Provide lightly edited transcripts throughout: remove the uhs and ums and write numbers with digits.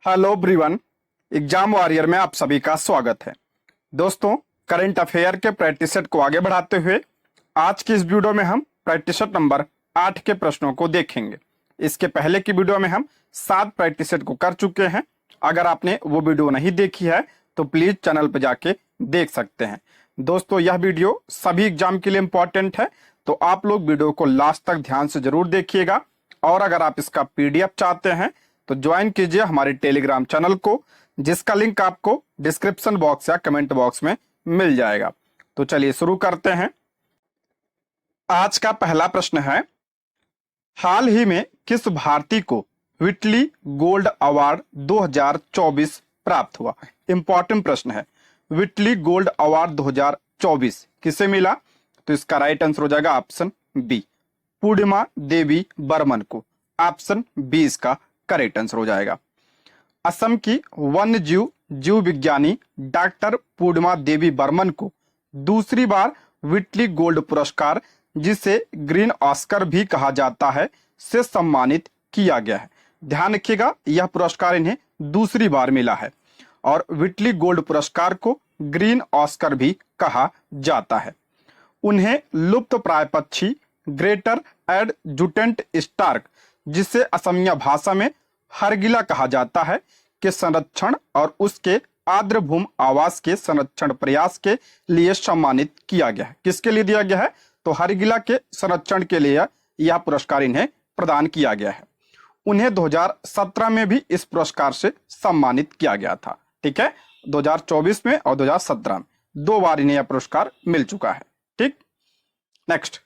Hello everyone. Exam warrior में आप सभी का स्वागत है। दोस्तों, करंट अफेयर के प्रैक्टिस सेट को आगे बढ़ाते हुए आज की इस वीडियो में हम प्रैक्टिस सेट नंबर 8 के प्रश्नों को देखेंगे। इसके पहले की वीडियो में हम 7 प्रैक्टिस सेट को कर चुके हैं। अगर आपने वो वीडियो नहीं देखी है तो प्लीज चैनल पर जाके देख सकते हैं। दोस्तों, यह वीडियो सभी एग्जाम के लिए इंपॉर्टेंट है, तो आप लोग वीडियो को लास्ट तक ध्यान से जरूर देखिएगा। और अगर आप इसका पीडीएफ चाहते हैं तो ज्वाइन कीजिए हमारे टेलीग्राम चैनल को, जिसका लिंक आपको डिस्क्रिप्शन बॉक्स या कमेंट बॉक्स में मिल जाएगा। तो चलिए शुरू करते हैं। आज का पहला प्रश्न है, हाल ही में किस भारतीय को व्हिटली गोल्ड अवार्ड 2024 प्राप्त हुआ? इंपॉर्टेंट प्रश्न है। व्हिटली गोल्ड अवार्ड 2024 किसे मिला? तो इसका राइट आंसर हो जाएगा ऑप्शन बी, पूर्णिमा देवी बर्मन को। ऑप्शन बी इसका करेक्ट आंसर हो जाएगा। असम की वन्य जीव विज्ञानी डॉक्टर पूर्णिमा देवी बर्मन को दूसरी बार व्हिटली गोल्ड पुरस्कार, जिसे ग्रीन ऑस्कर भी कहा जाता है, से सम्मानित किया गया है। ध्यान रखिएगा, यह पुरस्कार इन्हें दूसरी बार मिला है और व्हिटली गोल्ड पुरस्कार को ग्रीन ऑस्कर भी कहा जाता है। उन्हें लुप्त प्राय पक्षी ग्रेटर एडजुटेंट स्टार्क, जिसे असमिया भाषा में हरगिला कहा जाता है, के संरक्षण और उसके आर्द्रभूमि आवास के संरक्षण प्रयास के लिए सम्मानित किया गया है। किसके लिए दिया गया है? तो हरगिला के संरक्षण के लिए यह पुरस्कार इन्हें प्रदान किया गया है। उन्हें 2017 में भी इस पुरस्कार से सम्मानित किया गया था। ठीक है, 2024 में और 2017 में 2 बार इन्हें यह पुरस्कार मिल चुका है। ठीक, नेक्स्ट,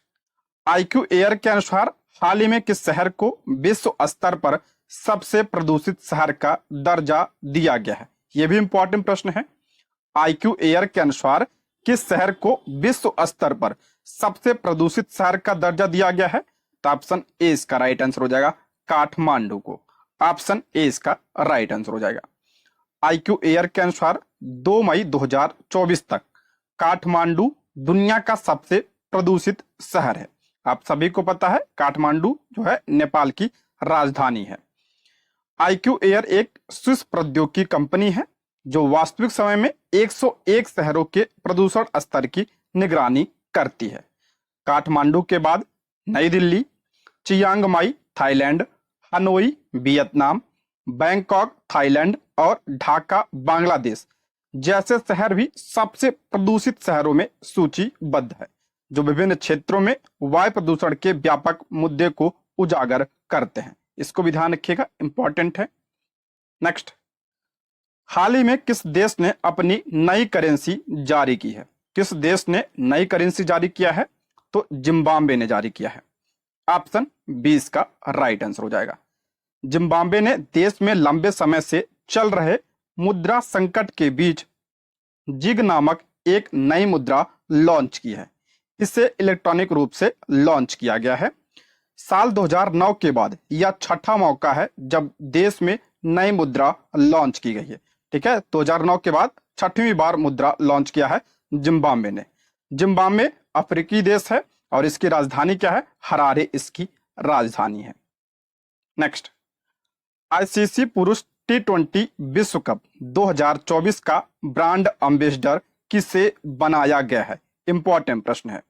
IQ एयर के अनुसार हाल ही में किस शहर को विश्व स्तर पर सबसे प्रदूषित शहर का दर्जा दिया गया है? यह भी इंपॉर्टेंट प्रश्न है। IQ एयर के अनुसार किस शहर को विश्व स्तर पर सबसे प्रदूषित शहर का दर्जा दिया गया है? तो ऑप्शन ए इसका राइट आंसर हो जाएगा, काठमांडू को। ऑप्शन ए इसका राइट आंसर हो जाएगा। IQ एयर के अनुसार 2 मई 2024 तक काठमांडू दुनिया का सबसे प्रदूषित शहर है। आप सभी को पता है काठमांडू जो है नेपाल की राजधानी है। IQ एयर एक स्विस प्रौद्योगिकी कंपनी है जो वास्तविक समय में 101 शहरों के प्रदूषण स्तर की निगरानी करती है। काठमांडू के बाद नई Delhi, Chiang Mai Thailand, Hanoi Vietnam, Bangkok Thailand और ढाका बांग्लादेश जैसे शहर भी सबसे प्रदूषित शहरों में सूचीबद्ध है, जो विभिन्न क्षेत्रों में वायु प्रदूषण के व्यापक मुद्दे को उजागर करते हैं। इसको भी ध्यान रखिएगा, इंपॉर्टेंट है। नेक्स्ट, हाल ही में किस देश ने अपनी नई करेंसी जारी की है? किस देश ने नई करेंसी जारी किया है? तो जिम्बाब्वे ने जारी किया है। ऑप्शन बी इसका राइट आंसर हो जाएगा। जिम्बाब्वे ने देश में लंबे समय से चल रहे मुद्रा संकट के बीच जिग नामक एक नई मुद्रा लॉन्च की है। इसे इलेक्ट्रॉनिक रूप से लॉन्च किया गया है। साल 2009 के बाद यह छठा मौका है जब देश में नई मुद्रा लॉन्च की गई है। ठीक है, 2009 के बाद छठवीं बार मुद्रा लॉन्च किया है जिम्बाब्वे ने। जिम्बाब्वे अफ्रीकी देश है और इसकी राजधानी क्या है? हरारे इसकी राजधानी है। नेक्स्ट, ICC पुरुष T20 विश्व कप 2024 का ब्रांड एम्बेसडर किसे बनाया गया है? इंपॉर्टेंट प्रश्न है।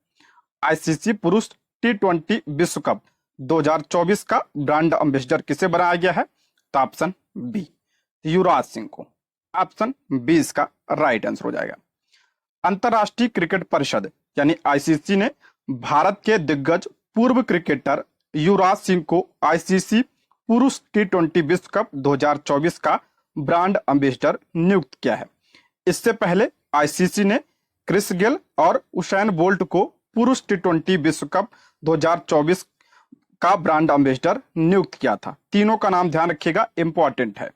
ICC पुरुष T20 विश्व कप 2024 का ब्रांड एम्बेसडर किसे बनाया गया है? तो ऑप्शन बी, युवराज सिंह को। ऑप्शन बी इसका राइट आंसर हो जाएगा। अंतरराष्ट्रीय क्रिकेट परिषद यानी ICC ने भारत के दिग्गज पूर्व क्रिकेटर युवराज सिंह को ICC पुरुष T20 विश्व कप 2024 का ब्रांड एम्बेसडर नियुक्त किया है। इससे पहले ICC ने क्रिस गेल और उसेन बोल्ट को पुरुष T20 विश्व कप 2024 का ब्रांड एम्बेसडर नियुक्त किया था। तीनों का नाम ध्यान रखिएगा, इंपॉर्टेंट है।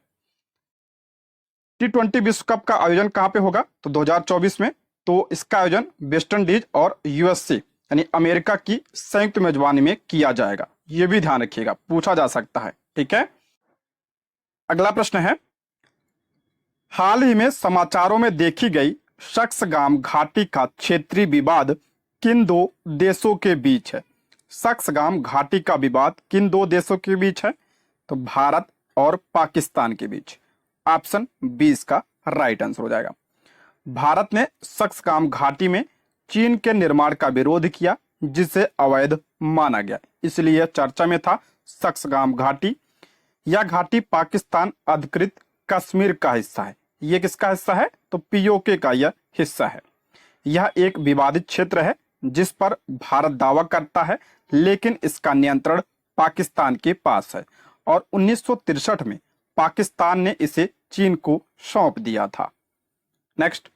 T20 विश्व कप का आयोजन कहां पे होगा? तो 2024 में। तो इसका आयोजन वेस्ट इंडीज और USA यानी अमेरिका की संयुक्त मेजबानी में किया जाएगा। यह भी ध्यान रखिएगा, पूछा जा सकता है। ठीक है, अगला प्रश्न है, हाल ही में समाचारों में देखी गई सक्सगाम घाटी का क्षेत्रीय विवाद किन 2 देशों के बीच है? सक्सगाम घाटी का विवाद किन 2 देशों के बीच है? तो भारत और पाकिस्तान के बीच। ऑप्शन बी इसका राइट आंसर हो जाएगा। भारत ने सक्सकाम घाटी में चीन के निर्माण का विरोध किया जिसे अवैध माना गया, इसलिए चर्चा में था सक्सकाम घाटी। यह घाटी पाकिस्तान अधिकृत कश्मीर का हिस्सा है। यह किसका हिस्सा है? तो पीओके का यह हिस्सा है। यह एक विवादित क्षेत्र है जिस पर भारत दावा करता है, लेकिन इसका नियंत्रण पाकिस्तान के पास है और 1963 में पाकिस्तान ने इसे चीन को सौंप दिया था। नेक्स्ट,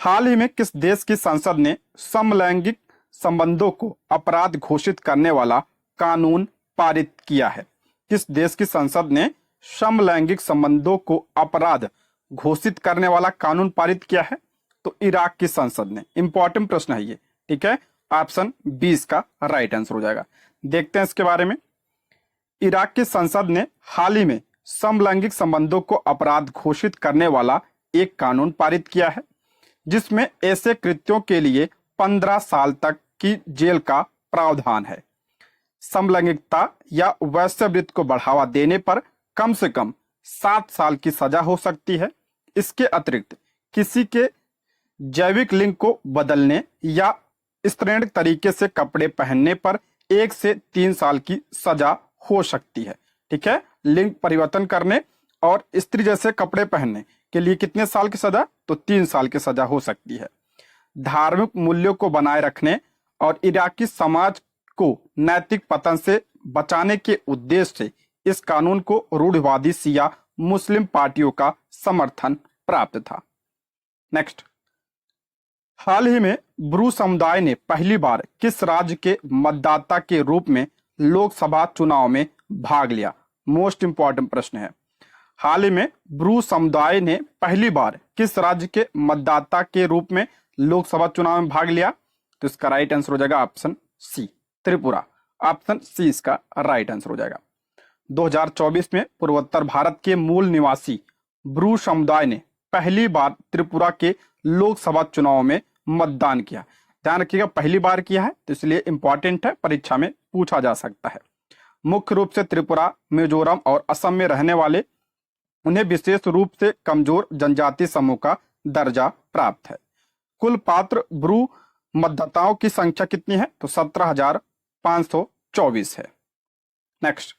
हाल ही में किस देश की संसद ने समलैंगिक संबंधों को अपराध घोषित करने वाला कानून पारित किया है? किस देश की संसद ने समलैंगिक संबंधों को अपराध घोषित करने वाला कानून पारित किया है? तो इराक की संसद ने। इंपॉर्टेंट प्रश्न है ये, ठीक है। ऑप्शन बी इसका राइट आंसर हो जाएगा। देखते हैं इसके बारे में। इराक की संसद ने हाल ही में समलैंगिक संबंधों को अपराध घोषित करने वाला एक कानून पारित किया है जिसमें ऐसे कृत्यों के लिए 15 साल तक की जेल का प्रावधान है। समलैंगिकता या वैश्यवृत्ति को बढ़ावा देने पर कम से कम 7 साल की सजा हो सकती है। इसके अतिरिक्त किसी के जैविक लिंग को बदलने या स्तृण तरीके से कपड़े पहनने पर 1 से 3 साल की सजा हो सकती है, ठीक है। लिंग परिवर्तन करने और स्त्री जैसे कपड़े पहनने के लिए कितने साल की सजा? तो 3 साल की सजा हो सकती है। धार्मिक मूल्यों को बनाए रखने और इराकी समाज को नैतिक पतन से बचाने के उद्देश्य से इस कानून को रूढ़िवादी शिया मुस्लिम पार्टियों का समर्थन प्राप्त था। नेक्स्ट, हाल ही में ब्रू समुदाय ने पहली बार किस राज्य के मतदाता के रूप में लोकसभा चुनाव में भाग लिया? मोस्ट इंपॉर्टेंट प्रश्न है। हाल ही में ब्रू समुदाय ने पहली बार किस राज्य के मतदाता के रूप में लोकसभा चुनाव में भाग लिया? तो इसका राइट आंसर हो जाएगा option C, Tripura. Option C इसका राइट आंसर हो जाएगा। 2024 में पूर्वोत्तर भारत के मूल निवासी ब्रू समुदाय ने पहली बार त्रिपुरा के लोकसभा चुनाव में मतदान किया। ध्यान रखिएगा, पहली बार किया है तो इसलिए इंपॉर्टेंट है, परीक्षा में पूछा जा सकता है। मुख्य रूप से त्रिपुरा, मिजोरम और असम में रहने वाले उन्हें विशेष रूप से कमजोर जनजाति समूह का दर्जा प्राप्त है। कुल पात्र ब्रू मतदाताओं की संख्या कितनी है? तो 17,524 है। नेक्स्ट,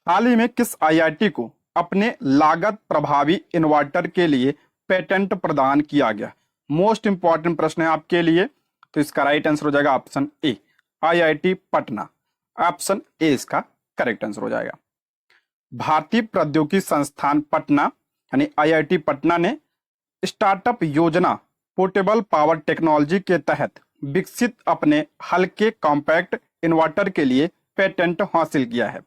हाल ही में किस आईआईटी को अपने लागत प्रभावी इन्वर्टर के लिए पेटेंट प्रदान किया गया? मोस्ट इंपॉर्टेंट प्रश्न है आपके लिए, तो इसका राइट आंसर हो जाएगा option A, IIT Patna. Option A इसका करेक्ट आंसर हो जाएगा। भारतीय प्रौद्योगिकी संस्थान पटना यानी आईआईटी पटना ने स्टार्टअप योजना पोर्टेबल पावर टेक्नोलॉजी के तहत विकसित अपने हल्के कॉम्पैक्ट इन्वर्टर के लिए पेटेंट हासिल किया है।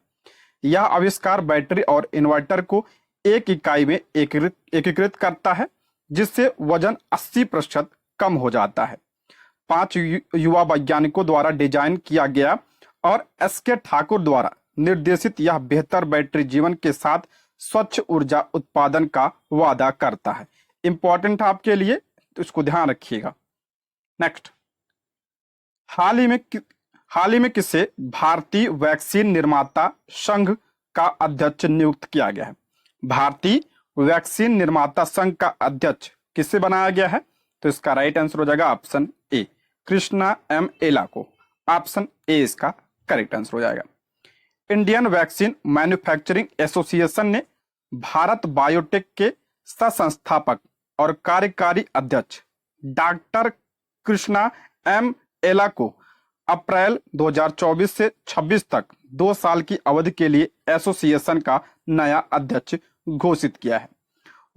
यह आविष्कार बैटरी और इन्वर्टर को एक इकाई में एकीकृत करता है जिससे वजन 80% कम हो जाता है। 5 युवा वैज्ञानिकों द्वारा डिजाइन किया गया और एसके ठाकुर द्वारा निर्देशित यह बेहतर बैटरी जीवन के साथ स्वच्छ ऊर्जा उत्पादन का वादा करता है। इंपॉर्टेंट है आपके लिए, तो इसको ध्यान रखिएगा। नेक्स्ट, हाल ही में किसे भारतीय वैक्सीन निर्माता संघ का अध्यक्ष नियुक्त किया गया है? भारतीय वैक्सीन निर्माता संघ का अध्यक्ष किसे बनाया गया है? तो इसका राइट आंसर हो जाएगा ऑप्शन ए, कृष्णा एम एला को। ऑप्शन ए इसका करेक्ट आंसर हो जाएगा। इंडियन वैक्सीन मैन्युफैक्चरिंग एसोसिएशन ने भारत बायोटेक के सह-संस्थापक और कार्यकारी अध्यक्ष डॉक्टर कृष्णा एम एला को अप्रैल 2024 से 26 तक 2 साल की अवधि के लिए एसोसिएशन का नया अध्यक्ष घोषित किया है।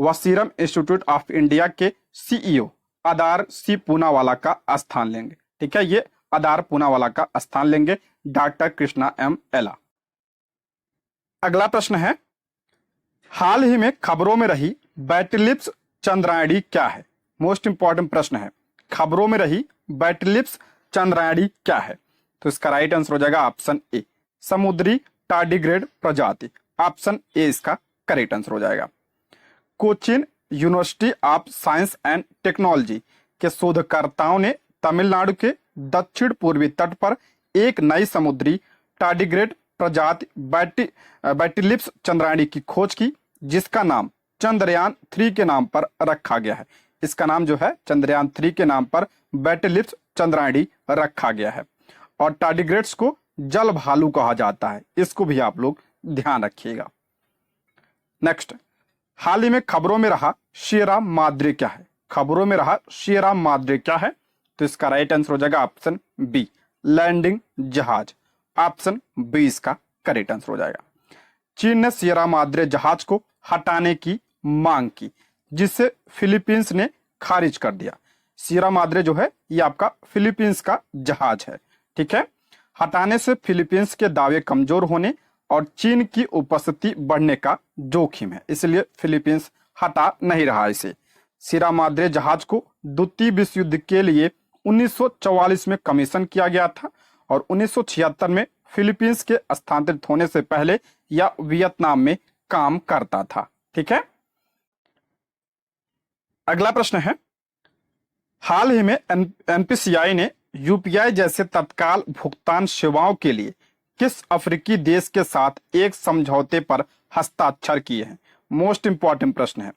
वह सीरम इंस्टीट्यूट ऑफ इंडिया के सीईओ आधार सी पूनावाला का स्थान लेंगे। ठीक है, ये आधार पूनावाला का स्थान लेंगे डॉक्टर कृष्णा एम एला। अगला प्रश्न है, हाल ही में खबरों में रही बैटिलिप्स चंद्रायणी क्या है? मोस्ट इंपॉर्टेंट प्रश्न है, खबरों में रही बैटिलिप्स चंद्रायणी क्या है? तो इसका राइट आंसर हो जाएगा ऑप्शन ए, समुद्री टार्डिग्रेड प्रजाति। ऑप्शन ए इसका करेक्ट आंसर हो जाएगा। Cochin university of science and technology के शोधकर्ताओं ने तमिलनाडु के दक्षिण पूर्वी तट पर एक नई समुद्री टार्डिग्रेड प्रजाति बैटिलिप्स चंद्रायणी की खोज की। जिसका नाम चंद्रयान 3 के नाम पर रखा गया है। इसका नाम जो है चंद्रयान 3 के नाम पर बैटलिप्स चंद्रायणी रखा गया है। और टार्डिग्रेड्स को जल भालू कहा जाता है, इसको भी आप लोग ध्यान रखिएगा। नेक्स्ट, हाल ही में खबरों में रहा सियरा माद्रे क्या है? खबरों में रहा सियरा माद्रे क्या है? तो इसका राइट आंसर हो जाएगा ऑप्शन बी, लैंडिंग जहाज। ऑप्शन बी इसका करेक्ट आंसर हो जाएगा। चीन ने सियरा माद्रे जहाज को हटाने की मांग की, जिसे फिलीपींस ने खारिज कर दिया। सियरा माद्रे जो है ये आपका फिलीपींस का जहाज है, ठीक है। हटाने से फिलीपींस के दावे कमजोर होने और चीन की उपस्थिति बढ़ने का जोखिम है, इसलिए फिलीपींस हटा नहीं रहा इसे। सियरा माद्रे जहाज को द्वितीय विश्व युद्ध के लिए 1944 में कमीशन किया गया था और 1976 में फिलीपींस के स्थानांतरित होने से पहले यह वियतनाम में काम करता था, ठीक है। अगला प्रश्न है, हाल ही में एनपीसीआई ने यूपीआई जैसे तत्काल भुगतान सेवाओं के लिए किस अफ्रीकी देश के साथ एक समझौते पर हस्ताक्षर किए हैं? मोस्ट इंपॉर्टेंट प्रश्न है।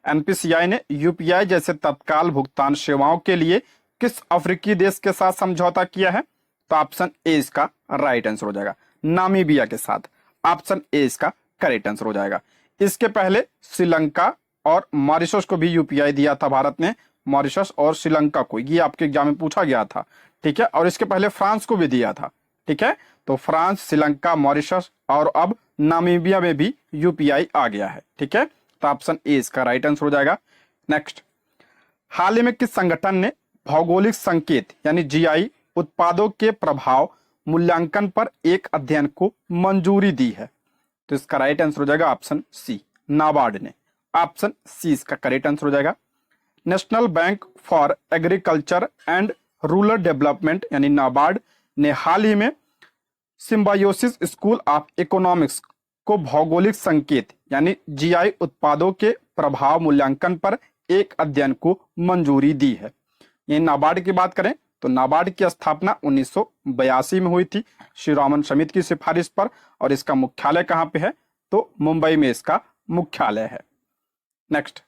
एनपीसीआई ने यूपीआई जैसे तत्काल भुगतान सेवाओं के लिए किस अफ्रीकी देश के साथ समझौता किया है? तो ऑप्शन ए इसका राइट आंसर हो जाएगा, नामीबिया के साथ। ऑप्शन ए इसका करेक्ट आंसर हो जाएगा। इसके पहले श्रीलंका और मॉरिशस को भी यूपीआई दिया था भारत ने, मॉरिशस और श्रीलंका को, ये आपके एग्जाम में पूछा गया था, ठीक है। और इसके पहले फ्रांस को भी दिया था, ठीक है। तो फ्रांस, श्रीलंका, मॉरिशस और अब नामीबिया में भी यूपीआई आ गया है, ठीक है। तो ऑप्शन ए इसका राइट आंसर हो जाएगा। नेक्स्ट, हाल ही में किस संगठन ने भौगोलिक संकेत यानी जीआई उत्पादों के प्रभाव मूल्यांकन पर एक अध्ययन को मंजूरी दी है? तो इसका राइट आंसर हो जाएगा ऑप्शन सी, नाबार्ड ने। ऑप्शन सी इसका करेक्ट आंसर हो जाएगा। National bank for agriculture and rural development यानी नाबार्ड ने हाल ही में सिम्बायोसिस स्कूल ऑफ इकोनॉमिक्स को भौगोलिक संकेत यानी जीआई उत्पादों के प्रभाव मूल्यांकन पर एक अध्ययन को मंजूरी दी है। ये नाबार्ड की बात करें तो नाबार्ड की स्थापना 1982 में हुई थी श्रीरामन समिति की सिफारिश पर, और इसका मुख्यालय कहाँ पे है? तो मुंबई में इसका मुख्यालय है। नेक्स्ट,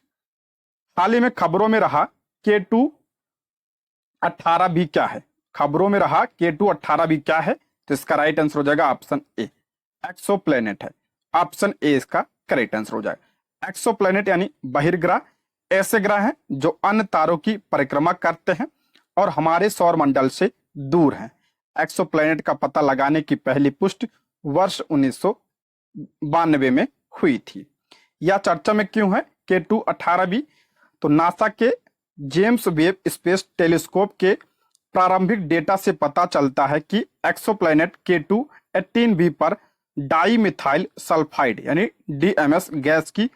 हाल ही में खबरों में रहा K2-18b क्या है? खबरों में रहा K2-18b क्या है? तो इसका राइट आंसर हो जाएगा ऑप्शन ए, एक्सोप्लैनेट है। ऑप्शन ए इसका करेक्ट आंसर हो जाएगा। एक्सोप्लैनेट यानी बहिर्ग्रह ऐसे ग्रह हैं जो अन्य तारों की परिक्रमा करते हैं और हमारे सौर मंडल से दूर हैं। एक्सोप्लैनेट का पता लगाने की पहली पुष्टि वर्ष 1992 में हुई थी। यह चर्चा में क्यों है K2-18b? तो नासा के जेम्स वेब स्पेस टेलीस्कोप के प्रारंभिक डेटा से पता चलता है कि एक्सोप्लैनेट K2-18b पर डाईमिथाइल सल्फाइड यानी DMS गैस की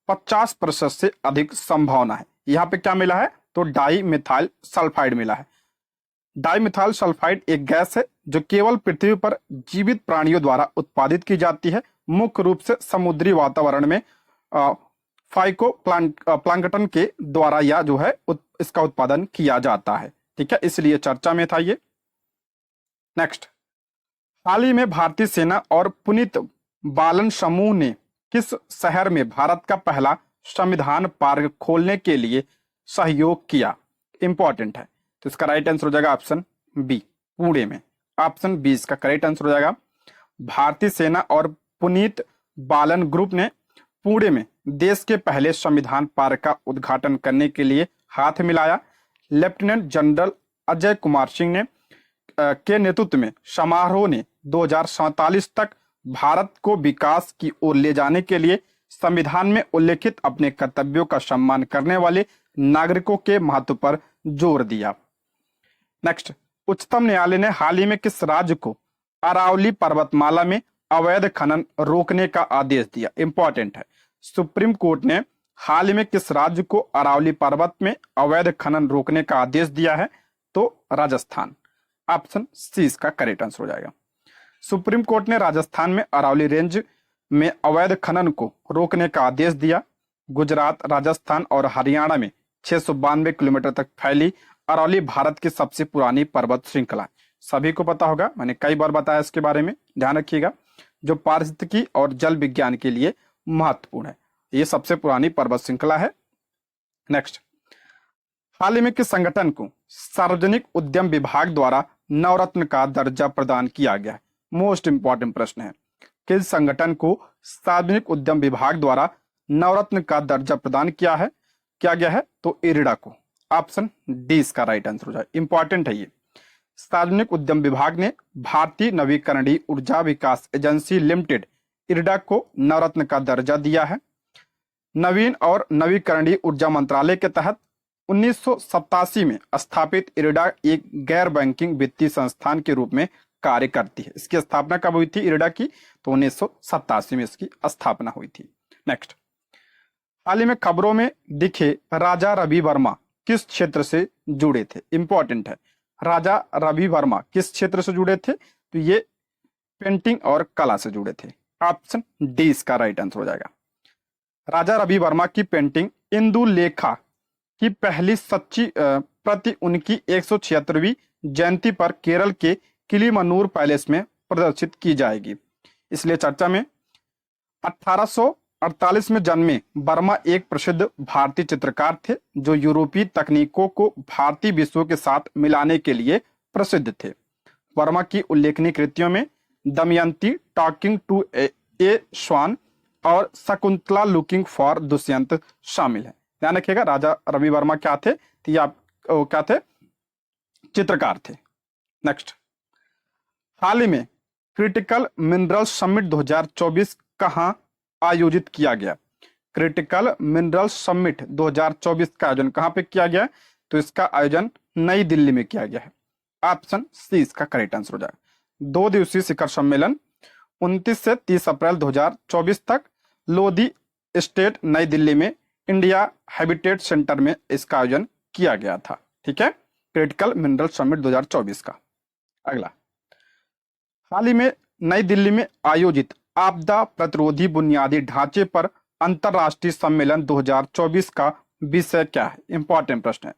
50% से अधिक संभावना है। यहाँ पे क्या मिला है? तो डाईमिथाइल सल्फाइड मिला है। डाईमिथाइल सल्फाइड एक गैस है जो केवल पृथ्वी पर जीवित प्राणियों द्वारा उत्पादित की जाती है, मुख्य रूप से समुद्री वातावरण में फाइको प्लांकटन के द्वारा यह जो है इसका उत्पादन किया जाता है, ठीक है, इसलिए चर्चा में था ये। नेक्स्ट, हाल ही में भारतीय सेना और पुनीत बालन समूह ने किस शहर में भारत का पहला संविधान पार्क खोलने के लिए सहयोग किया? इंपॉर्टेंट है। तो इसका राइट आंसर हो जाएगा ऑप्शन बी, पुणे में। ऑप्शन बी इसका करेक्ट आंसर हो जाएगा। भारतीय सेना और पुनीत बालन ग्रुप ने पुणे में देश के पहले संविधान पार्क का उद्घाटन करने के लिए हाथ मिलाया। लेफ्टिनेंट जनरल अजय कुमार सिंह ने के नेतृत्व में समारोह ने 2047 तक भारत को विकास की ओर ले जाने के लिए संविधान में उल्लेखित अपने कर्तव्यों का सम्मान करने वाले नागरिकों के महत्व पर जोर दिया। नेक्स्ट, उच्चतम न्यायालय ने हाल ही में किस राज्य को अरावली पर्वतमाला में अवैध खनन रोकने का आदेश दिया? इंपॉर्टेंट है। सुप्रीम कोर्ट ने हाल ही में किस राज्य को अरावली पर्वत में अवैध खनन रोकने का आदेश दिया है? तो राजस्थान। ऑप्शन सी इसका करेक्ट आंसर हो जाएगा। सुप्रीम कोर्ट ने राजस्थान में अरावली रेंज में अवैध खनन को रोकने का आदेश दिया। गुजरात, राजस्थान और हरियाणा में 692 किलोमीटर तक फैली अरावली भारत की सबसे पुरानी पर्वत श्रृंखला। सभी को पता होगा, मैंने कई बार बताया इसके बारे में, ध्यान रखिएगा, जो पारिस्थितिकी और जल विज्ञान के लिए महत्वपूर्ण है। ये सबसे पुरानी पर्वत श्रृंखला है। नेक्स्ट, हाल ही में किस संगठन को सार्वजनिक उद्यम विभाग द्वारा नवरत्न का दर्जा प्रदान किया गया है? मोस्ट इंपॉर्टेंट प्रश्न है। किस संगठन को सार्वजनिक उद्यम विभाग द्वारा नवरत्न का दर्जा प्रदान किया गया है? तो इरडा को। ऑप्शन डी इसका राइट आंसर हो जाए। इंपॉर्टेंट है ये। सार्वजनिक उद्यम विभाग ने भारतीय नवीकरणीय ऊर्जा विकास एजेंसी लिमिटेड इरडा को नवरत्न का दर्जा दिया है। नवीन और नवीकरणीय ऊर्जा मंत्रालय के तहत 1987 में स्थापित इरडा एक गैर बैंकिंग वित्तीय संस्थान के रूप में कार्य करती है। इसकी स्थापना कब हुई थी इरडा की? तो 1987 में इसकी स्थापना हुई थी। नेक्स्ट, हाल ही में खबरों में दिखे राजा रवि वर्मा किस क्षेत्र से जुड़े थे? इंपॉर्टेंट है। राजा रवि वर्मा किस क्षेत्र से जुड़े थे? तो ये पेंटिंग और कला से जुड़े थे। ऑप्शन डी इसका राइट आंसर हो जाएगा। राजा रवि वर्मा की पेंटिंग इंदुलेखा की पहली सच्ची प्रति उनकी 176वीं जयंती पर केरल के किलीमन्नूर पैलेस में प्रदर्शित की जाएगी। इसलिए चर्चा में 1848 में जन्मे वर्मा एक प्रसिद्ध भारतीय चित्रकार थे जो यूरोपीय तकनीकों को भारतीय विषयों के साथ मिलाने के लिए प्रसिद्ध थे। वर्मा की उल्लेखनीय कृतियों में दमयंती टॉकिंग टू ए स्वान और शकुंतला लुकिंग फॉर दुष्यंत शामिल है। ध्यान रखिएगा, राजा रवि वर्मा क्या थे? तो ये क्या थे? चित्रकार थे। नेक्स्ट, हाल ही में क्रिटिकल मिनरल समिट 2024 कहां आयोजित किया गया? क्रिटिकल मिनरल समिट 2024 का आयोजन कहां पे किया गया? तो इसका आयोजन नई दिल्ली में किया गया है। ऑप्शन सी इसका करेक्ट आंसर हो जाएगा। 2 दिवसीय शिखर सम्मेलन 29 से 30 अप्रैल 2024 तक लोधी स्टेट नई दिल्ली में इंडिया हैबिटेट सेंटर में इसका आयोजन किया गया था। ठीक है, क्रिटिकल मिनरल समिट 2024 का। अगला, हाल ही में नई दिल्ली में आयोजित आपदा प्रतिरोधी बुनियादी ढांचे पर अंतरराष्ट्रीय सम्मेलन 2024 का विषय क्या है? इंपॉर्टेंट प्रश्न है।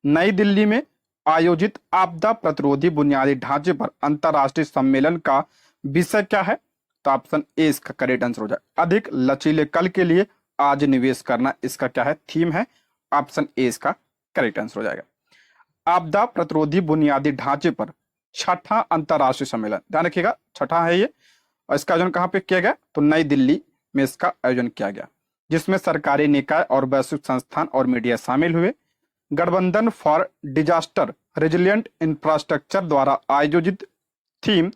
नई दिल्ली में आयोजित आपदा प्रतिरोधी बुनियादी ढांचे पर अंतरराष्ट्रीय सम्मेलन का विषय क्या है? तो ऑप्शन ए इसका करेक्ट आंसर हो जाए। अधिक लचीले कल के लिए आज निवेश करना, इसका क्या है? थीम है। ऑप्शन ए इसका करेक्ट आंसर हो जाएगा। आपदा प्रतिरोधी बुनियादी ढांचे पर छठा अंतरराष्ट्रीय सम्मेलन, ध्यान रखिएगा छठा है ये, और इसका आयोजन कहां पे किया गया? तो नई दिल्ली में इसका आयोजन किया गया, जिसमें सरकारी निकाय और वैश्विक संस्थान और मीडिया शामिल हुए। गठबंधन फॉर डिजास्टर रेजिलियंट इंफ्रास्ट्रक्चर द्वारा आयोजित थीम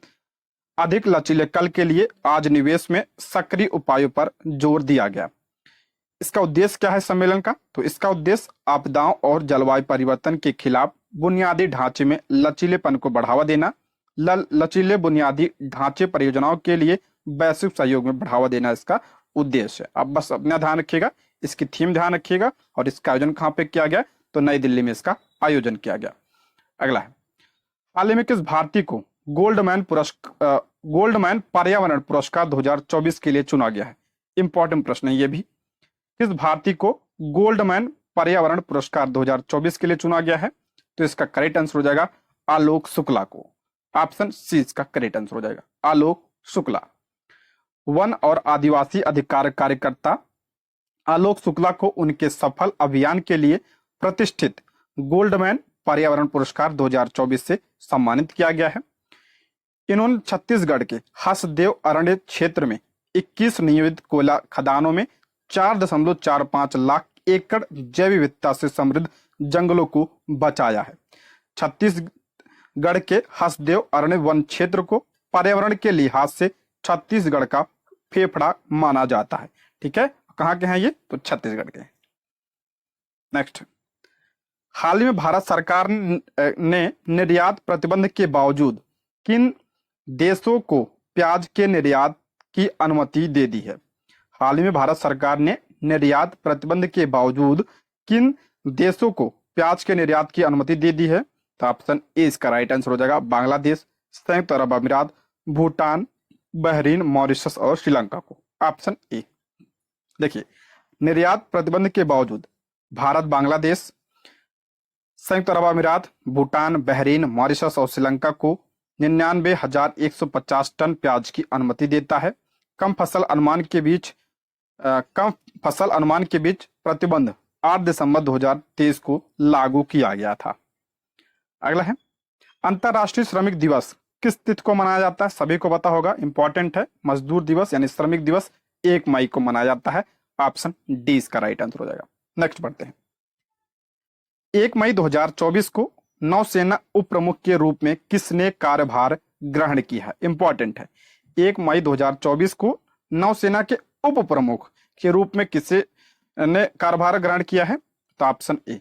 अधिक लचीले कल के लिए आज निवेश में सक्रिय उपायों पर जोर दिया गया। इसका उद्देश्य क्या है सम्मेलन का? तो इसका उद्देश्य आपदाओं और जलवायु परिवर्तन के खिलाफ बुनियादी ढांचे में लचीलेपन को बढ़ावा देना, लचीले बुनियादी ढांचे परियोजनाओं के लिए वैश्विक सहयोग में बढ़ावा देना इसका उद्देश्य है। अब बस अपना ध्यान रखिएगा, इसकी थीम ध्यान रखिएगा, और इसका आयोजन कहाँ पे किया गया? तो नई दिल्ली में इसका आयोजन किया गया। अगला है, हाल ही में किस भारतीय को गोल्डमैन पर्यावरण पुरस्कार 2024 के लिए चुना गया है? इंपॉर्टेंट प्रश्न है ये भी। किस भारतीय को गोल्डमैन पर्यावरण पुरस्कार 2024 के लिए चुना गया है? तो इसका करेक्ट आंसर हो जाएगा आलोक शुक्ला को। ऑप्शन सी इसका करेक्ट आंसर हो जाएगा, आलोक शुक्ला। वन और आदिवासी अधिकार कार्यकर्ता आलोक शुक्ला को उनके सफल अभियान के लिए प्रतिष्ठित गोल्डमैन पर्यावरण पुरस्कार 2024 से सम्मानित किया गया है। इन्होंने छत्तीसगढ़ के हसदेव अरण्य क्षेत्र में 21 नियमित कोयला खदानों में 4.45 लाख एकड़ जैव विविधता से समृद्ध जंगलों को बचाया है। छत्तीसगढ़ के हसदेव अरण्य वन क्षेत्र को पर्यावरण के लिहाज से छत्तीसगढ़ का फेफड़ा माना जाता है। ठीक है, कहाँ के हैं ये? तो छत्तीसगढ़ के। नेक्स्ट, हाल ही में भारत सरकार ने निर्यात प्रतिबंध के बावजूद किन देशों को प्याज के निर्यात की अनुमति दे दी है? हाल ही में भारत सरकार ने निर्यात प्रतिबंध के बावजूद किन देशों को प्याज के निर्यात की अनुमति दे दी है? तो ऑप्शन ए इसका राइट आंसर हो जाएगा, बांग्लादेश, संयुक्त अरब अमीरात, भूटान, बहरीन, मॉरिशस और श्रीलंका को। Option A. देखिए, निर्यात प्रतिबंध के बावजूद भारत बांग्लादेश, संयुक्त अरब अमीरात, भूटान, बहरीन, मॉरिशस और श्रीलंका को 99,150 टन प्याज की अनुमति देता है। कम फसल अनुमान के बीच कम फसल अनुमान के बीच प्रतिबंध 8 दिसंबर 2023 को लागू किया गया था। अगला है, अंतर्राष्ट्रीय श्रमिक दिवस किस तिथि को मनाया जाता है? सभी को पता होगा, इंपॉर्टेंट है। मजदूर दिवस यानी श्रमिक दिवस 1 मई को मनाया जाता है। ऑप्शन डी इसका राइट आंसर हो जाएगा। नेक्स्ट बढ़ते हैं। 1 मई 2024 को नौसेना उप प्रमुख के रूप में किसने कार्यभार ग्रहण किया है? इंपॉर्टेंट है। 1 मई 2024 को नौसेना के उप प्रमुख के रूप में किसे ने कार्यभार ग्रहण किया है? तो ऑप्शन ए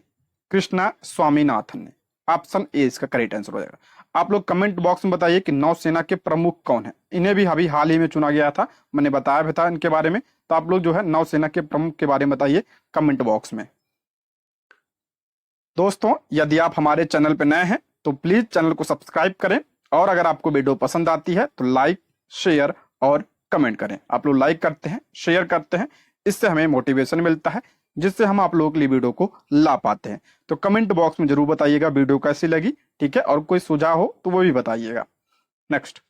कृष्णा स्वामीनाथन ने। ऑप्शन ए इसका करेक्ट आंसर हो जाएगा। आप लोग कमेंट बॉक्स में बताइए कि नौसेना के प्रमुख कौन है। इन्हें भी अभी हाल ही में चुना गया था, मैंने बताया भी था इनके बारे में। तो आप लोग जो है नौसेना के प्रमुख के बारे में बताइए कमेंट बॉक्स में। दोस्तों, यदि आप हमारे चैनल पर नए हैं तो प्लीज चैनल को सब्सक्राइब करें, और अगर आपको वीडियो पसंद आती है तो लाइक, शेयर और कमेंट करें। आप लोग लाइक करते हैं, शेयर करते हैं, इससे हमें मोटिवेशन मिलता है, जिससे हम आप लोगों के लिए वीडियो को ला पाते हैं। तो कमेंट बॉक्स में जरूर बताइएगा वीडियो कैसी लगी, ठीक है, और कोई सुझाव हो तो वो भी बताइएगा। नेक्स्ट,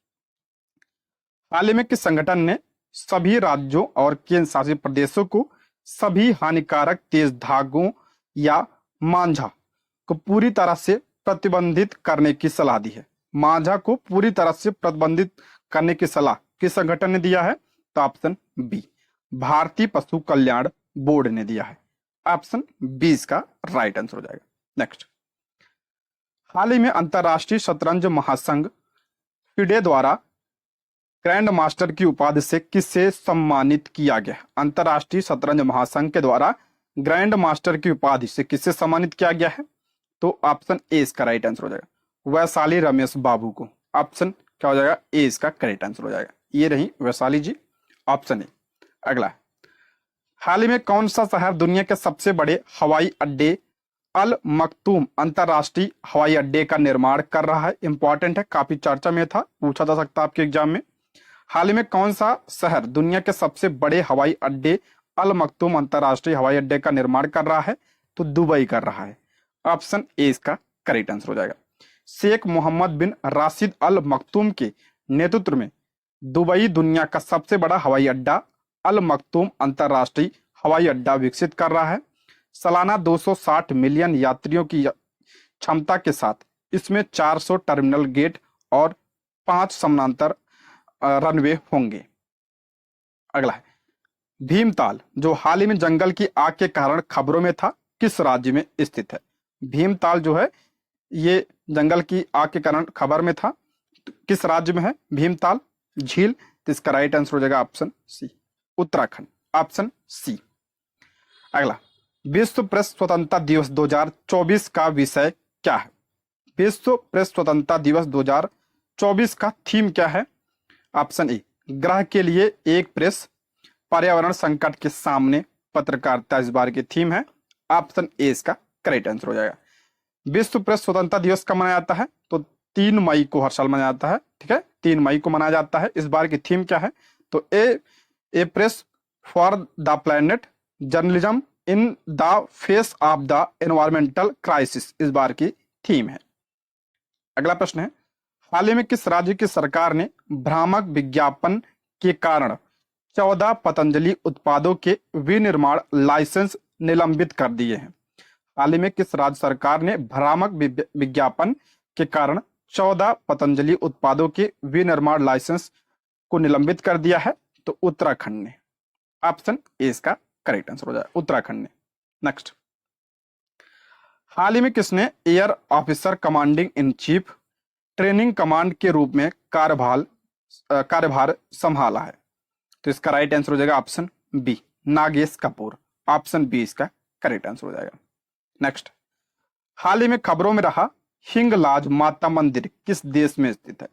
हाल ही में किस संगठन ने सभी राज्यों और केंद्र शासित प्रदेशों को सभी हानिकारक तेज धागों या मांझा को पूरी तरह से प्रतिबंधित करने की सलाह दी है? मांझा को पूरी तरह से प्रतिबंधित करने की सलाह किस संगठन ने दिया है? तो ऑप्शन बी भारतीय पशु कल्याण बोर्ड ने दिया है। ऑप्शन बी इसका राइट आंसर हो जाएगा। नेक्स्ट, हाल ही में अंतरराष्ट्रीय शतरंज महासंघ फिडे द्वारा ग्रैंड मास्टर की उपाधि से किसे सम्मानित किया गया? अंतरराष्ट्रीय शतरंज महासंघ के द्वारा ग्रैंड मास्टर की उपाधि से किसे सम्मानित किया गया है? तो ऑप्शन ए इसका राइट आंसर हो जाएगा, वैशाली रमेश बाबू को। ऑप्शन क्या हो जाएगा? ए इसका करेक्ट आंसर हो जाएगा। ये रही वैशाली जी, ऑप्शन ए। अगला, हाल ही में कौन सा शहर दुनिया के सबसे बड़े हवाई अड्डे अल मखतूम अंतरराष्ट्रीय हवाई अड्डे का निर्माण कर रहा है? इंपॉर्टेंट है, काफी चर्चा में था, पूछा जा सकता है आपके एग्जाम में। हाल ही में कौन सा शहर दुनिया के सबसे बड़े हवाई अड्डे अल मखतूम अंतरराष्ट्रीय हवाई अड्डे का निर्माण कर रहा है? तो दुबई कर रहा है। ऑप्शन ए इसका करेक्ट आंसर हो जाएगा। शेख मोहम्मद बिन राशिद अल मखतूम के नेतृत्व में दुबई दुनिया का सबसे बड़ा हवाई अड्डा अल मखतूम अंतरराष्ट्रीय हवाई अड्डा विकसित कर रहा है। सालाना 260 मिलियन यात्रियों की क्षमता के साथ इसमें 400 टर्मिनल गेट और 5 समानांतर रनवे होंगे। अगला है, भीमताल जो हाल ही में जंगल की आग के कारण खबरों में था, किस राज्य में स्थित है? भीमताल जो है ये जंगल की आग के कारण खबर में था, किस राज्य में है भीमताल झील? तो इसका राइट आंसर हो जाएगा option C, Uttarakhand. Option C. अगला, विश्व प्रेस स्वतंत्रता दिवस 2024 का विषय क्या है? विश्व प्रेस स्वतंत्रता दिवस 2024 का थीम क्या है? ऑप्शन ए ग्रह के लिए एक प्रेस, पर्यावरण संकट के सामने पत्रकारिता इस बार की थीम है। ऑप्शन ए इसका करेक्ट आंसर हो जाएगा। विश्व प्रेस स्वतंत्रता दिवस कब मनाया जाता है? तो 3 मई को हर साल मनाया जाता है, ठीक है, 3 मई को मनाया जाता है। इस बार की थीम क्या है? तो a press for the planet, journalism in the face of the environmental crisis इस बार की थीम है। अगला प्रश्न है, हाल ही में किस राज्य की सरकार ने भ्रामक विज्ञापन के कारण 14 पतंजलि उत्पादों के विनिर्माण लाइसेंस निलंबित कर दिए हैं? हाल ही में किस राज्य सरकार ने भ्रामक विज्ञापन के कारण 14 पतंजलि उत्पादों के विनिर्माण लाइसेंस को निलंबित कर दिया है? तो उत्तराखंड ने। ऑप्शन ए इसका करेक्ट आंसर हो जाए, उत्तराखंड ने। नेक्स्ट, हाल ही में किसने air officer commanding in chief training command के रूप में कार्यभार संभाला है? तो इसका राइट आंसर हो जाएगा option B, Nagesh Kapoor. Option B इसका करेक्ट आंसर हो जाएगा। नेक्स्ट, हाल ही में खबरों में रहा हिंगलाज माता मंदिर किस देश में स्थित है?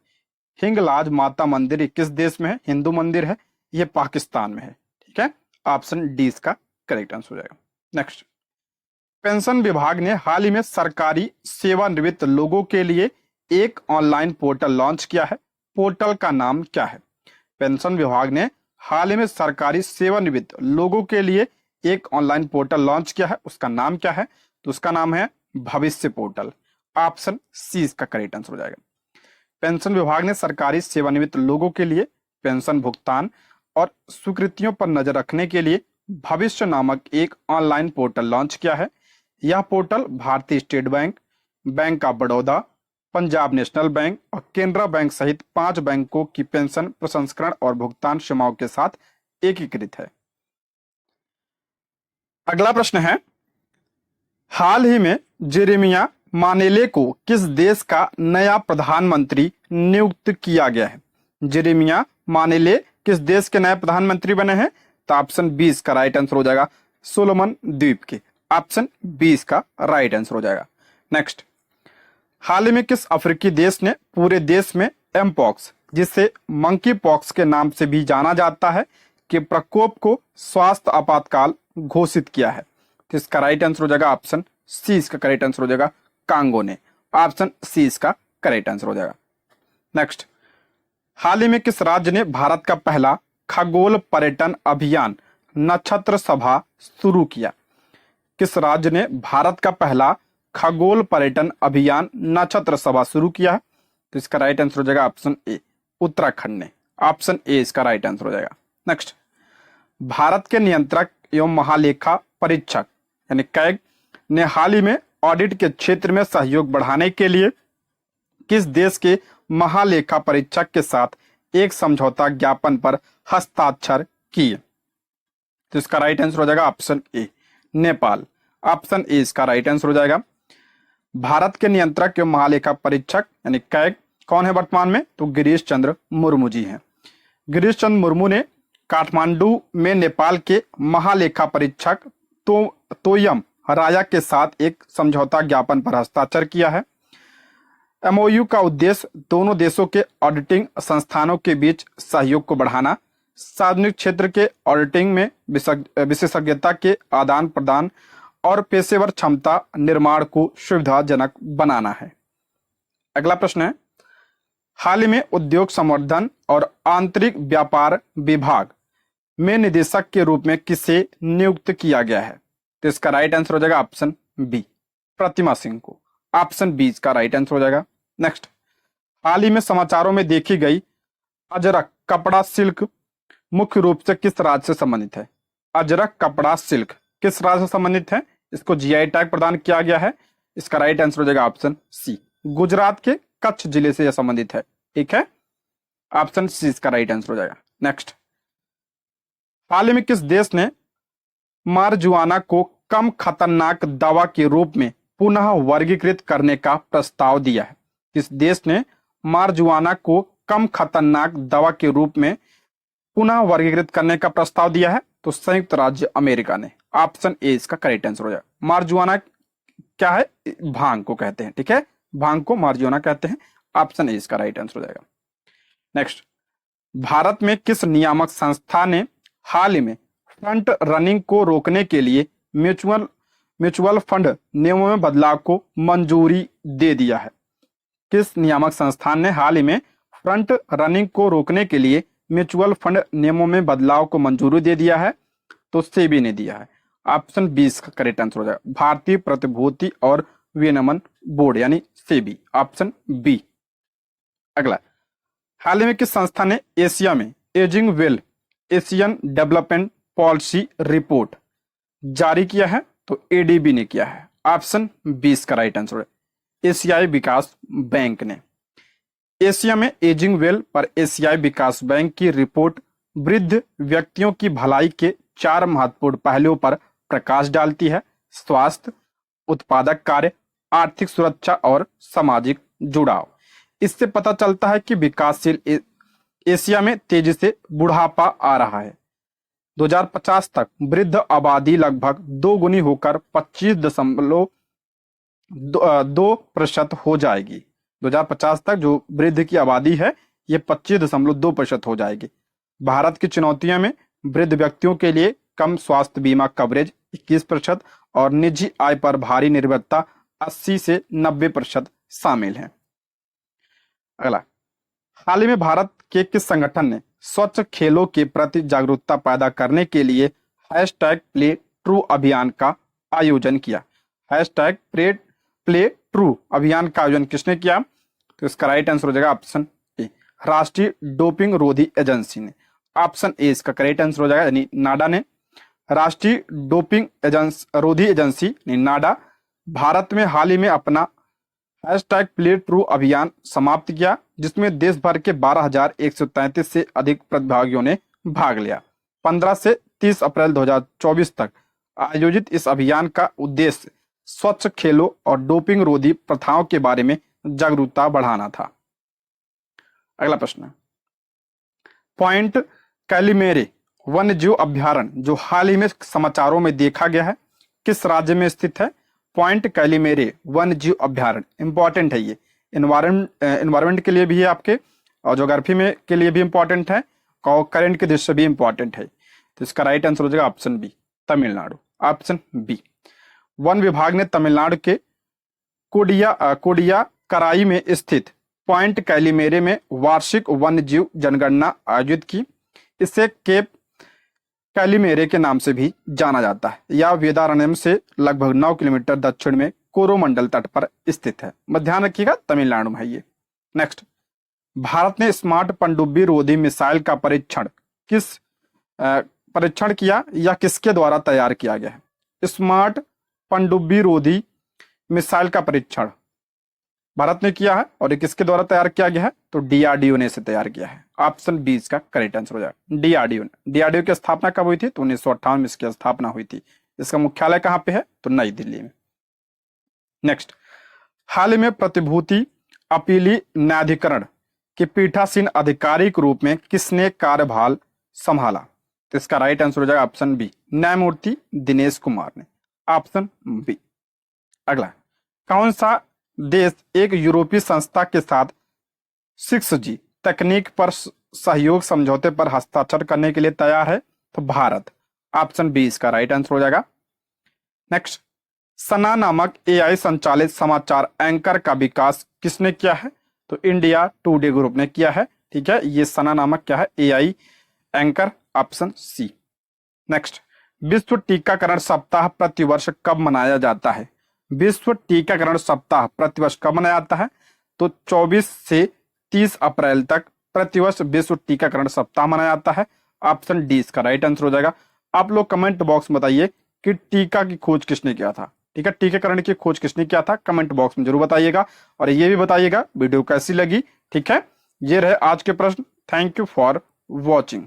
हिंगलाज माता मंदिर किस देश में है? हिंदू मंदिर है, यह पाकिस्तान में है, ठीक है। ऑप्शन डी इसका करेक्ट आंसर हो जाएगा। नेक्स्ट, पेंशन विभाग ने हाल ही में सरकारी सेवानिवृत्त लोगों के लिए एक ऑनलाइन पोर्टल लॉन्च किया है। पोर्टल का नाम क्या है? पेंशन विभाग ने हाल ही में सरकारी सेवानिवृत्त लोगों के लिए एक ऑनलाइन पोर्टल लॉन्च किया है, उसका नाम क्या है? तो उसका नाम है भविष्य पोर्टल। ऑप्शन सी इसका करेक्ट आंसर हो जाएगा। पेंशन विभाग ने सरकारी सेवानिवृत्त लोगों के लिए पेंशन भुगतान और स्वीकृतियों पर नजर रखने के लिए भविष्य नामक एक ऑनलाइन पोर्टल लॉन्च किया है। यह पोर्टल भारतीय state bank, bank of Baroda, Punjab national bank और केनरा बैंक सहित 5 बैंकों की पेंशन प्रसंस्करण और भुगतान सेवाओं के साथ एकीकृत है। अगला प्रश्न है, हाल ही में जेरेमिया मानेले को किस देश का नया प्रधानमंत्री नियुक्त किया गया है? जेरेमिया मानेले किस देश के नए प्रधानमंत्री बने हैं? तो ऑप्शन 20 का राइट आंसर हो जाएगा सोलोमन द्वीप के। ऑप्शन 20 का राइट आंसर हो जाएगा। नेक्स्ट, हाल ही में किस अफ्रीकी देश ने पूरे देश में एमपॉक्स, जिसे मंकी पॉक्स के नाम से भी जाना जाता है, के प्रकोप को स्वास्थ्य आपातकाल घोषित किया है? तो इसका राइट आंसर हो जाएगा ऑप्शन सी, इसका करेक्ट आंसर हो जाएगा कांगो ने। ऑप्शन सी इसका करेक्ट आंसर हो जाएगा। नेक्स्ट, हाल ही में किस राज्य ने भारत का पहला खगोल पर्यटन अभियान नक्षत्र सभा शुरू किया? किस राज्य ने भारत का पहला खगोल पर्यटन अभियान नक्षत्र सभा शुरू किया है? तो इसका राइट आंसर हो जाएगा ऑप्शन ए, उत्तराखंड ने। ऑप्शन ए इसका राइट आंसर हो जाएगा। नेक्स्ट, भारत के नियंत्रक एवं महालेखा परीक्षक यानी कैग ने हाल ही में ऑडिट के क्षेत्र में सहयोग बढ़ाने के लिए किस देश के महालेखा परीक्षक के साथ एक समझौता ज्ञापन पर हस्ताक्षर किए? तो इसका राइट आंसर हो जाएगा option A, Nepal. Option A इसका राइट आंसर हो जाएगा। भारत के नियंत्रक एवं महालेखा परीक्षक यानी कैग कौन है वर्तमान में? तो गिरीश चंद्र मुर्मू जी हैं। गिरीश चंद्र मुर्मू ने काठमांडू में नेपाल के महालेखा परीक्षक तोयम राया के साथ एक समझौता ज्ञापन पर हस्ताक्षर किया है। एमओयू का उद्देश्य दोनों देशों के ऑडिटिंग संस्थानों के बीच सहयोग को बढ़ाना, सार्वजनिक क्षेत्र के ऑडिटिंग में विशेषज्ञता के आदान प्रदान और पेशेवर क्षमता निर्माण को सुविधाजनक बनाना है। अगला प्रश्न है, हाल ही में उद्योग संवर्धन और आंतरिक व्यापार विभाग में निदेशक के रूप में किसे नियुक्त किया गया है? तो इसका राइट आंसर हो जाएगा ऑप्शन बी, प्रतिमा सिंह को। ऑप्शन बी इसका राइट आंसर हो जाएगा। नेक्स्ट, हाल ही में समाचारों में देखी गई अजरक कपड़ा सिल्क मुख्य रूप से किस राज्य से संबंधित है? अजरक कपड़ा सिल्क किस राज्य से संबंधित है? इसको जीआई टैग प्रदान किया गया है। इसका राइट आंसर हो जाएगा ऑप्शन सी, गुजरात के कच्छ जिले से यह संबंधित है। ठीक है, ऑप्शन सी इसका राइट आंसर हो जाएगा। नेक्स्ट, हाल ही में किस देश ने मारजुआना को कम खतरनाक दवा के रूप में पुनः वर्गीकृत करने का प्रस्ताव दिया है? किस देश ने मारजुआना को कम खतरनाक दवा के रूप में पुनः वर्गीकृत करने का प्रस्ताव दिया है? तो संयुक्त राज्य अमेरिका ने। ऑप्शन ए इसका करेक्ट आंसर हो जाएगा। मारजुआना क्या है? भांग को कहते हैं। ठीक है, भांग को मारजुआना कहते हैं। ऑप्शन ए इसका राइट आंसर हो जाएगा। नेक्स्ट, भारत में किस नियामक संस्था ने हाल ही में फ्रंट रनिंग को रोकने के लिए म्यूचुअल फंड नियमों में बदलाव को मंजूरी दे दिया है? किस नियामक संस्थान ने हाल ही में फ्रंट रनिंग को रोकने के लिए म्यूचुअल फंड नियमों में बदलाव को मंजूरी दे दिया है? तो सेबी ने दिया है। ऑप्शन 20 का करेक्ट आंसर हो जाएगा, भारतीय प्रतिभूति और विनियमन बोर्ड यानी सेबी। Option B. अगला, हाल ही में किस संस्था ने एशिया में ageing well Asian development policy report जारी किया है? तो एडीबी ने किया है। ऑप्शन 20 का राइट आंसर है, एशियाई विकास बैंक ने। एशिया में एजिंग वेल पर एशियाई विकास बैंक की रिपोर्ट वृद्ध व्यक्तियों की भलाई के 4 महत्वपूर्ण पहलुओं पर प्रकाश डालती है: स्वास्थ्य, उत्पादक कार्य, आर्थिक सुरक्षा और सामाजिक जुड़ाव। इससे पता चलता है कि विकासशील एशिया में तेजी से बुढ़ापा आ रहा है। 2050 तक वृद्ध आबादी लगभग 2 गुनी होकर 25.2% हो जाएगी। 2050 तक जो वृद्ध की आबादी है ये 25.2% हो जाएगी। भारत की चुनौतियों में वृद्ध व्यक्तियों के लिए कम स्वास्थ्य बीमा कवरेज 21% और निजी आय पर भारी निर्भरता 80 से 90% शामिल है। अगला, हाल ही में भारत के किस संगठन ने स्वच्छ खेलों के प्रति जागरूकता पैदा करने के लिए #प्ले_ट्रू अभियान का आयोजन किया? #प्ले_ट्रू अभियान का आयोजन किसने किया? तो इसका राइट आंसर हो जाएगा ऑप्शन ए, राष्ट्रीय डोपिंग रोधी एजेंसी ने। ऑप्शन ए इसका करेक्ट आंसर हो जाएगा, यानी नाडा ने। राष्ट्रीय डोपिंग रोधी एजेंसी यानी नाडा भारत में हाल ही में अपना हैशटैग प्ले ट्रू अभियान समाप्त किया, जिसमें देश भर के 12,133 से अधिक प्रतिभागियों ने भाग लिया। 15 से 30 अप्रैल 2024 तक आयोजित इस अभियान का उद्देश्य स्वच्छ खेलों और डोपिंग रोधी प्रथाओं के बारे में जागरूकता बढ़ाना था। अगला प्रश्न, पॉइंट कैलिमेरे वन्यजीव अभ्यारण्य जो हाल ही में समाचारों में देखा गया है, किस राज्य में स्थित है? पॉइंट कैलिमेरे वन्यजीव अभ्यारण्य इंपॉर्टेंट है, ये एनवायरमेंट के लिए भी है आपके, और ज्योग्राफी में के लिए भी इंपॉर्टेंट है, और करंट के दृष्टि से भी इंपॉर्टेंट है। तो इसका राइट आंसर हो जाएगा option B, Tamil Nadu. Option B. वन विभाग ने तमिलनाडु के कोडिया कराई में स्थित पॉइंट कैलिमेरे में वार्षिक वन्यजीव जनगणना आयोजित की। इसे केप कैलिमेरे के नाम से भी जाना जाता है। यह वेदारण्यम से लगभग 9 किलोमीटर दक्षिण में कोरोमंडल तट पर स्थित है। ध्यान रखिएगा, तमिलनाडु में है ये। नेक्स्ट, भारत ने स्मार्ट पनडुब्बी रोधी मिसाइल का परीक्षण किया या किसके द्वारा तैयार किया गया है? स्मार्ट पनडुब्बी रोधी मिसाइल का परीक्षण भारत ने किया है, और ये किसके द्वारा तैयार किया गया है? तो डीआरडीओ ने इसे तैयार किया है। ऑप्शन बी इसका करेक्ट आंसर हो जाएगा, डीआरडीओ ने। डीआरडीओ की स्थापना कब हुई थी? तो 1958 में इसकी स्थापना हुई थी। इसका मुख्यालय कहाँ पे है? तो नई दिल्ली में। नेक्स्ट, हाल ही में प्रतिभूति अपीली न्यायाधिकरण के पीठासीन अधिकारी के रूप में किसने कार्यभार संभाला? तो इसका राइट आंसर हो जाएगा ऑप्शन बी, न्यायमूर्ति दिनेश कुमार ने। Option B. अगला, कौन सा देश एक यूरोपीय संस्था के साथ 6G तकनीक पर सहयोग समझौते पर हस्ताक्षर करने के लिए तैयार है? तो भारत। ऑप्शन बी इसका राइट आंसर हो जाएगा। नेक्स्ट, सना नामक एआई संचालित समाचार एंकर का विकास किसने किया है? तो इंडिया टुडे ग्रुप ने किया है। ठीक है, ये सना नामक क्या है? AI anchor. Option C. Next, विश्व टीकाकरण सप्ताह प्रतिवर्ष कब मनाया जाता है? विश्व टीकाकरण सप्ताह प्रतिवर्ष कब मनाया जाता है? तो 24 से 30 अप्रैल तक प्रतिवर्ष विश्व टीकाकरण सप्ताह मनाया जाता है। ऑप्शन डी इसका राइट आंसर हो जाएगा। आप लोग कमेंट बॉक्स में बताइए कि टीका की खोज किसने किया था। ठीक है, टीकाकरण की खोज किसने किया था? कमेंट बॉक्स में जरूर बताइएगा, और ये भी बताइएगा वीडियो कैसी लगी। ठीक है, ये रहे आज के प्रश्न। Thank you for watching.